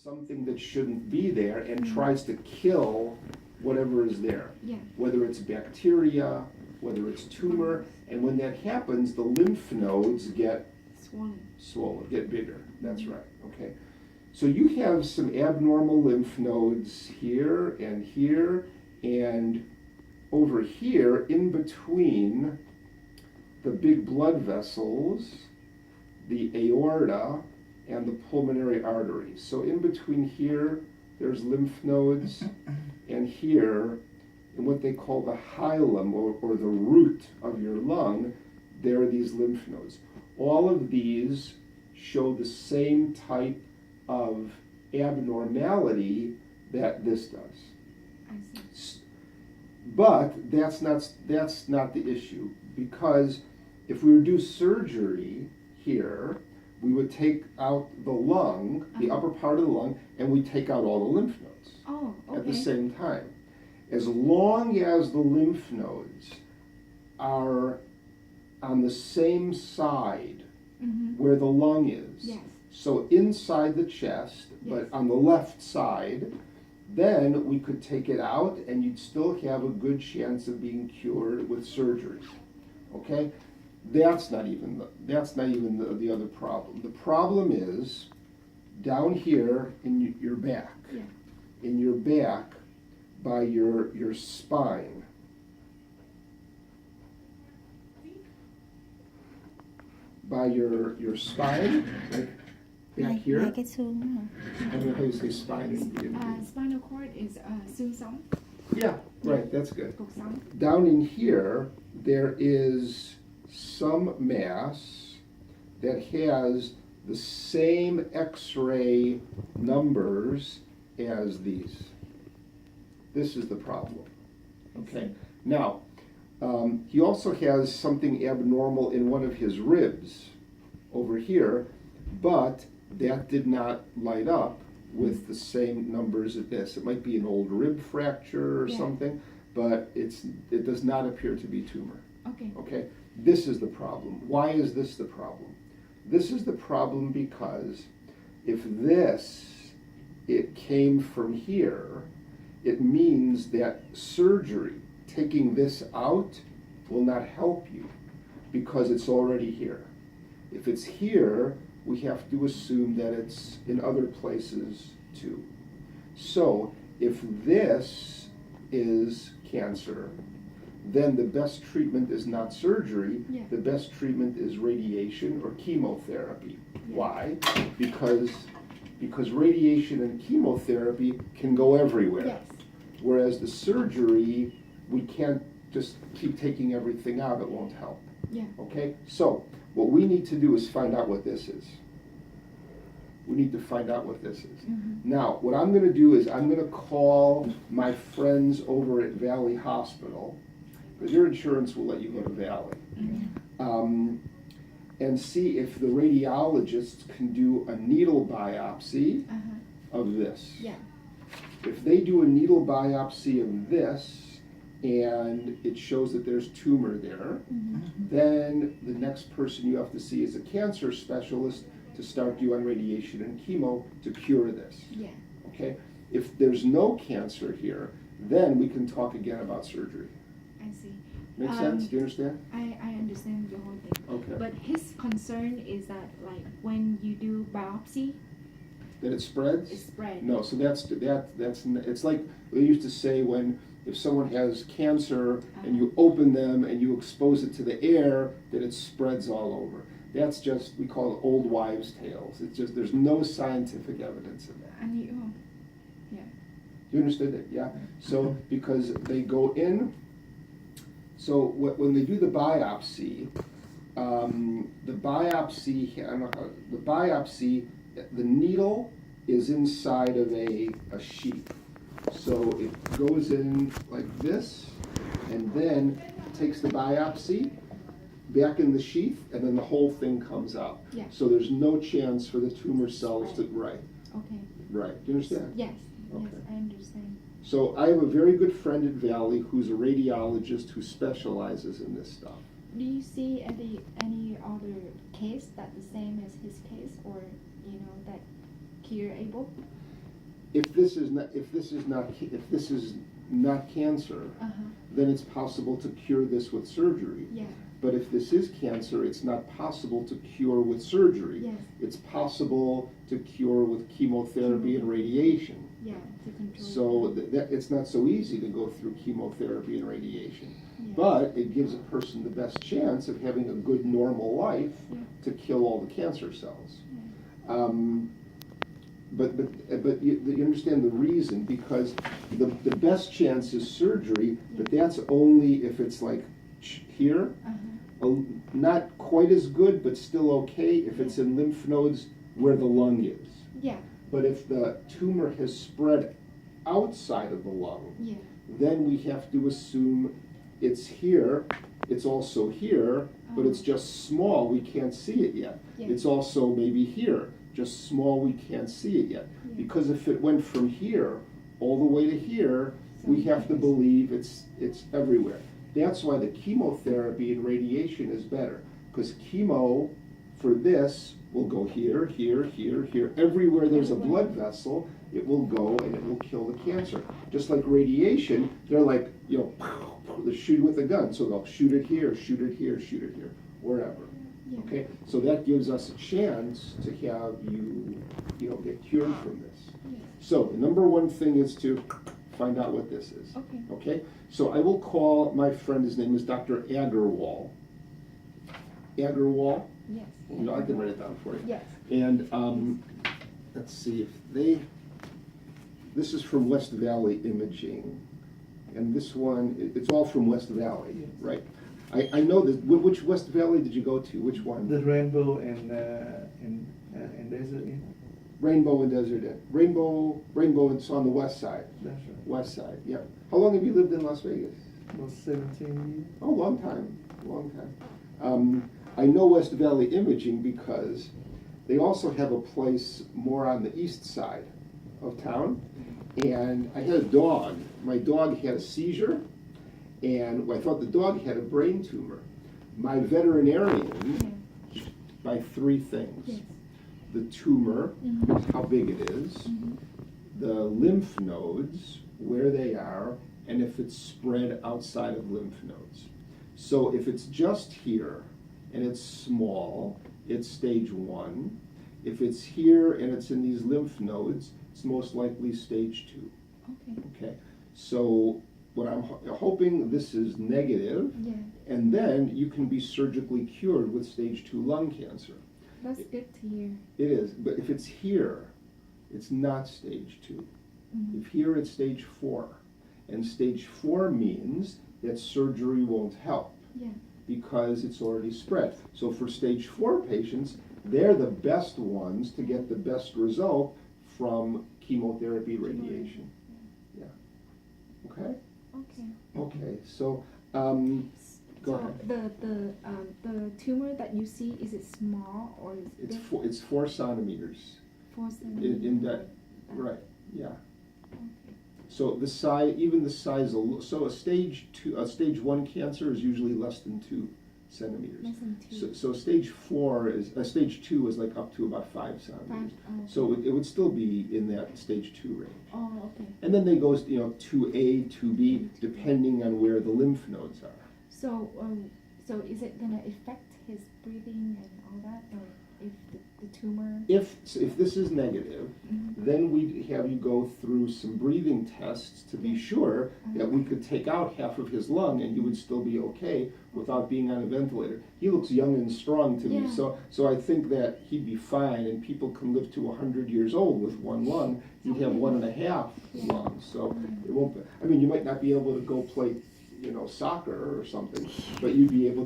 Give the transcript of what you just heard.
something that shouldn't be there and tries to kill whatever is there. Yeah. Whether it's bacteria, whether it's tumor, and when that happens, the lymph nodes get swollen, get bigger. That's right. Okay. So you have some abnormal lymph nodes here and over here in between the big blood vessels, the aorta, and the pulmonary arteries. So in between here, there's lymph nodes, and here, in what they call the hilum, or the root of your lung, there are these lymph nodes. All of these show the same type of abnormality that this does. I see. But that's not the issue, because if we were to do surgery here, we would take out the lung, the upper part of the lung, and we take out all the lymph nodes at the same time. As long as the lymph nodes are on the same side where the lung is, so inside the chest, but on the left side, then we could take it out and you'd still have a good chance of being cured with surgery. Okay? That's not even the other problem. The problem is down here in your back. Yeah. In your back by your spine. By your spine, like back here. Hai cái xương đó hả? I don't know how you say spine. Spinal cord is xương sống. Yeah, right, that's good. Cột sống. Down in here, there is some mass that has the same X-ray numbers as these. This is the problem. Okay. Now, he also has something abnormal in one of his ribs over here, but that did not light up with the same numbers as this. It might be an old rib fracture or something, but it does not appear to be tumor. Okay. Okay. This is the problem. Why is this the problem? This is the problem because if it came from here, it means that surgery, taking this out, will not help you because it's already here. If it's here, we have to assume that it's in other places too. So if this is cancer, then the best treatment is not surgery. Yeah. The best treatment is radiation or chemotherapy. Yeah. Why? Because radiation and chemotherapy can go everywhere. Yes. Whereas the surgery, we can't just keep taking everything out, it won't help. Yeah. Okay? So, what we need to do is find out what this is. We need to find out what this is. Now, what I'm going to do is I'm going to call my friends over at Valley Hospital, because your insurance will let you go to Valley, and see if the radiologists can do a needle biopsy of this. Yeah. If they do a needle biopsy of this, and it shows that there's tumor there, then the next person you have to see is a cancer specialist to start you on radiation and chemo to cure this. Yeah. Okay? If there's no cancer here, then we can talk again about surgery. I see. Make sense? Do you understand? I understand the whole thing. Okay. But his concern is that, like, when you do biopsy, That it spreads? it spreads. No, so that's it's like they used to say if someone has cancer and you open them and you expose it to the air, that it spreads all over. That's just, we call it old wives' tales. It's just, there's no scientific evidence in that. Yeah. You understood that? Yeah? So, because they go in, so when they do the biopsy, the needle is inside of a sheath. So it goes in like this, and then takes the biopsy back in the sheath, and then the whole thing comes out. Yeah. So there's no chance for the tumor cells to, right. Okay. Do you understand? Yes. Okay. Yes, I understand. So I have a very good friend at Valley who's a radiologist who specializes in this stuff. Do you see any other case that the same as his case, or that curable? if this is not cancer, then it's possible to cure this with surgery. Yeah. But if this is cancer, it's not possible to cure with surgery. Yes. It's possible to cure with chemotherapy and radiation. Yeah, to control. So it's not so easy to go through chemotherapy and radiation. Yeah. But it gives a person the best chance of having a good normal life to kill all the cancer cells. Yeah. But you understand the reason, because the best chance is surgery, but that's only if it's like here. Not quite as good, but still okay if it's in lymph nodes where the lung is. Yeah. But if the tumor has spread outside of the lung, Yeah. then we have to assume it's here, it's also here, but it's just small, we can't see it yet. Yeah. It's also maybe here, just small, we can't see it yet. Yeah. Because if it went from here all the way to here, we have to Sometimes. believe it's everywhere. That's why the chemotherapy and radiation is better, because chemo for this will go here, here, here, here. Everywhere there's a blood vessel, it will go and it will kill the cancer. Just like radiation, they're like, they shoot with a gun. So they'll shoot it here, shoot it here, shoot it here, wherever. Yeah. Okay, so that gives us a chance to have you, get cured from this. Yeah. So the number one thing is to find out what this is. Okay. Okay, so I will call my friend, his name is Dr. Agarwal. Agarwal? Yes. I can write it down for you. Yes. And let's see if this is from West Valley Imaging. And this one, it's all from West Valley, Yes. right? I know that, which West Valley did you go to? Which one? The Rainbow and Desert Inn. Rainbow and Desert Inn. Rainbow, it's on the west side. That's right. West side, yeah. How long have you lived in Las Vegas? About 17 years. Oh, long time. I know West Valley Imaging because they also have a place more on the east side of town. And I had a dog. My dog had a seizure, and I thought the dog had a brain tumor. My veterinarian, by three things. Yes. The tumor, Mhm. how big it is, Mhm. the lymph nodes, where they are, and if it's spread outside of lymph nodes. So if it's just here and it's small, it's stage 1. If it's here and it's in these lymph nodes, it's most likely stage 2. Okay. Okay, so what I'm hoping, this is negative, Yeah. and then you can be surgically cured with stage 2 lung cancer. That's good to hear. It is, but if it's here, it's not stage 2. Mhm. If here, it's stage 4. And stage 4 means that surgery won't help Yeah. because it's already spread. So for stage 4 patients, they're the best ones to get the best result from chemotherapy radiation. Yeah. Okay? Okay. Okay, so, go ahead. The tumor that you see, is it small or is it big? It's 4 centimeters. 4 In centimeters? that, right, yeah. Okay. So the size, even the size, so a stage 1 cancer is usually less than 2 centimeters. Less than 2. So stage 2 is like up to about 5 centimeters. 5. Oh, So it would still be in that stage 2 range. oh, okay. And then they go, 2A, 2B, depending on where the lymph nodes are. So is it gonna affect his breathing and all that, or if the tumor? If this is negative, Mhm. then we'd have you go through some breathing tests to be sure that we could take out half of his lung and you would still be okay without being on a ventilator. He looks young and strong to me, Yeah. so I think that he'd be fine, and people can live to 100 years old with one lung. You'd have 1.5 lungs, so it won't be, you might not be able to go play, soccer or something, but you'd be able